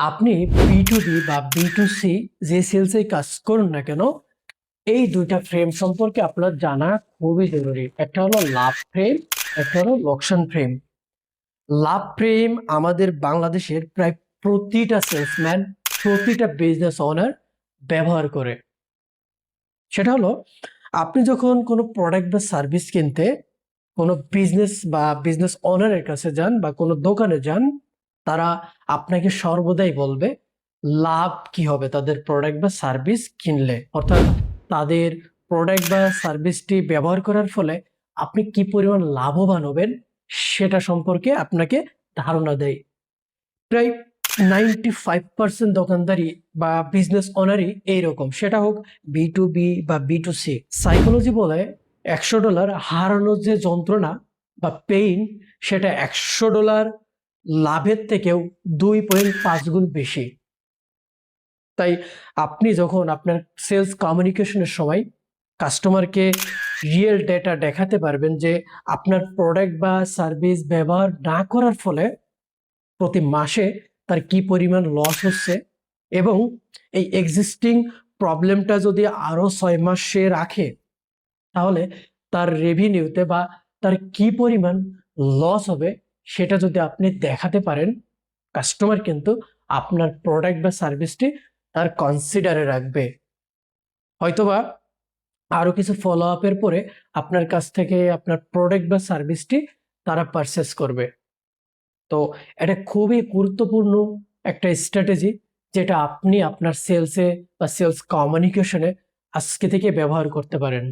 আপনি B2B বা B2C যে সেলসে কাজ করুন না কেন, এই দুইটা ফ্রেম সম্পর্কে আপনার জানা খুবই জরুরি। একটা হলো লাভ ফ্রেম, একটা হলো লোকসান ফ্রেম। লাভ ফ্রেম আমাদের বাংলাদেশের প্রায় প্রতিটা সেলসম্যান, প্রতিটা বিজনেস ওনার ব্যবহার করে। সেটা হলো, আপনি যখন কোনো প্রোডাক্ট বা সার্ভিস কিনতে কোনো বিজনেস বা বিজনেস ওনারের কাছে যান বা কোনো দোকানে যান, তারা আপনাকে সর্বদাই বলবে লাভ কি হবে তাদের প্রোডাক্ট বা সার্ভিস কিনলে, অর্থাৎ তাদের প্রোডাক্ট বা সার্ভিসটি ব্যবহার করার ফলে আপনি কি পরিমাণ লাভবান হবেন সেটা সম্পর্কে আপনাকে ধারণা দেয়। প্রায় 95% দোকানদারি বা বিজনেস ওনারই এইরকম, সেটা হোক B2B বা B2C। সাইকোলজি বলে $100 হারানোর যে যন্ত্রণা বা পেইন, সেটা $100 লাভের থেকেও 2.5 গুণ বেশি। তাই আপনি যখন আপনার সেলস কমিউনিকেশনের সময় কাস্টমারকে রিয়েল ডেটা দেখাতে পারবেন যে আপনার প্রোডাক্ট বা সার্ভিস ব্যবহার না করার ফলে প্রতি মাসে তার কি পরিমাণ লস হচ্ছে, এবং এই এক্সিস্টিং প্রবলেমটা যদি আরো 6 মাস সে রাখে, তাহলে তার রেভিনিউতে বা তার কি পরিমাণ লস হবে সেটা যদি আপনি দেখাতে পারেন, কাস্টমার কিন্তু আপনার প্রোডাক্ট বা সার্ভিসটি তার কনসিডারে রাখবে। হয়তোবা আরো কিছু ফলো আপের পরে আপনার কাছ থেকে আপনার প্রোডাক্ট বা সার্ভিসটি তারা পারচেস করবে। তো এটা খুবই গুরুত্বপূর্ণ একটা স্ট্র্যাটেজি, যেটা আপনি আপনার সেলসে বা সেলস কমিউনিকেশনে আজকে থেকে ব্যবহার করতে পারেন।